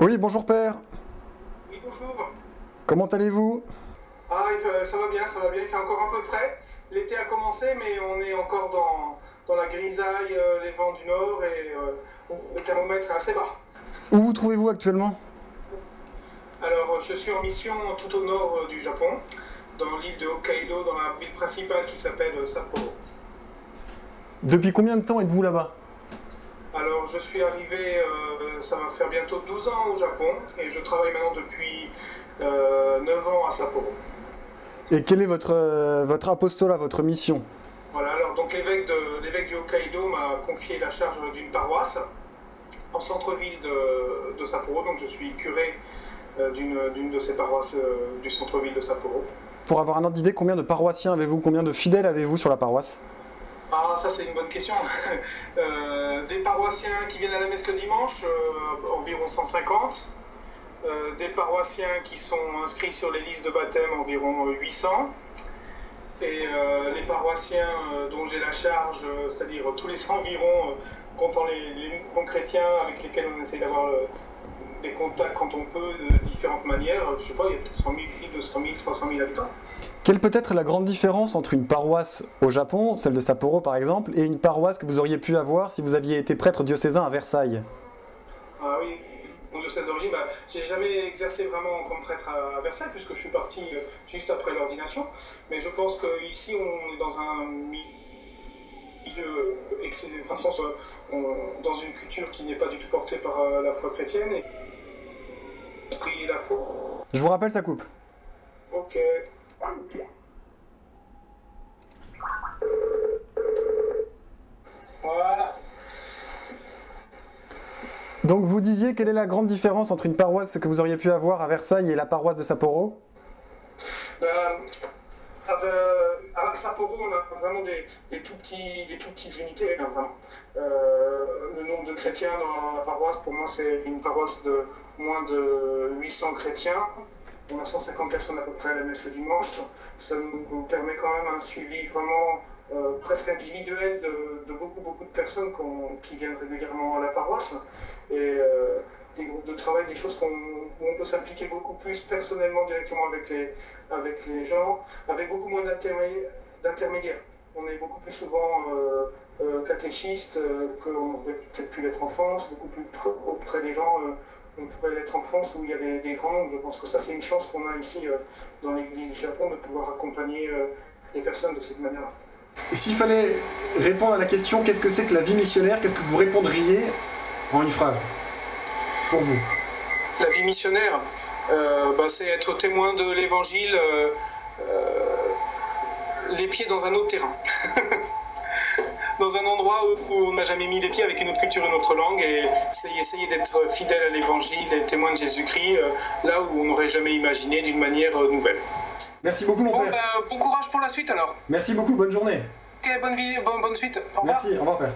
Oui, bonjour père. Oui, bonjour. Comment allez-vous? Ça va bien, ça va bien. Il fait encore un peu frais. L'été a commencé, mais on est encore dans la grisaille, les vents du nord et le thermomètre est assez bas. Où vous trouvez-vous actuellement? Alors, je suis en mission tout au nord du Japon, dans l'île de Hokkaido, dans la ville principale qui s'appelle Sapporo. Depuis combien de temps êtes-vous là-bas? Alors, je suis arrivé, ça va faire bientôt 12 ans au Japon, et je travaille maintenant depuis 9 ans à Sapporo. Et quel est votre apostolat, votre mission? Voilà, alors donc l'évêque du Hokkaido m'a confié la charge d'une paroisse en centre-ville de Sapporo, donc je suis curé d'une de ces paroisses du centre-ville de Sapporo. Pour avoir un ordre d'idée, combien de paroissiens avez-vous? Combien de fidèles avez-vous sur la paroisse? Ah, ça c'est une bonne question. Des paroissiens qui viennent à la messe le dimanche, environ 150. Des paroissiens qui sont inscrits sur les listes de baptême, environ 800. Et les paroissiens dont j'ai la charge, c'est-à-dire tous les environs, comptant les non-chrétiens avec lesquels on essaie d'avoir des contacts quand on peut, de différentes manières. Je sais pas, il y a peut-être 100 000, 200 000, 300 000 habitants. Quelle peut être la grande différence entre une paroisse au Japon, celle de Sapporo par exemple, et une paroisse que vous auriez pu avoir si vous aviez été prêtre diocésain à Versailles? Ah oui, mon diocèse d'origine, j'ai jamais exercé vraiment comme prêtre à Versailles puisque je suis parti juste après l'ordination. Mais je pense qu'ici on est dans un milieu, dans une culture qui n'est pas du tout portée par la foi chrétienne et la foi. Je vous rappelle, ça coupe. Ok. Voilà. Donc vous disiez, quelle est la grande différence entre une paroisse que vous auriez pu avoir à Versailles et la paroisse de Sapporo? À Sapporo, on a vraiment des tout petites unités. Hein, vraiment. Le nombre de chrétiens dans la paroisse, pour moi, c'est une paroisse de moins de 800 chrétiens. On a 150 personnes à peu près à la messe le dimanche. Ça nous permet quand même un suivi vraiment presque individuel de beaucoup de personnes qui viennent régulièrement à la paroisse. Et des groupes de travail, des choses où on peut s'impliquer beaucoup plus personnellement directement avec les gens, avec beaucoup moins d'intermédiaires. On est beaucoup plus souvent catéchiste qu'on aurait peut-être pu l'être en France, beaucoup plus auprès des gens. On pourrait l'être en France où il y a des grands. Je pense que ça, c'est une chance qu'on a ici dans l'Église du Japon de pouvoir accompagner les personnes de cette manière-là. S'il fallait répondre à la question qu'est-ce que c'est que la vie missionnaire, qu'est-ce que vous répondriez en une phrase pour vous? La vie missionnaire, c'est être témoin de l'Évangile, les pieds dans un autre terrain. Dans un endroit où on n'a jamais mis les pieds, avec une autre culture, une autre langue, et essayer d'être fidèle à l'Évangile, et témoin de Jésus-Christ, là où on n'aurait jamais imaginé d'une manière nouvelle. Merci beaucoup mon père. Bon courage pour la suite alors. Merci beaucoup, bonne journée. Ok, bonne suite. Au revoir. Merci, au revoir père.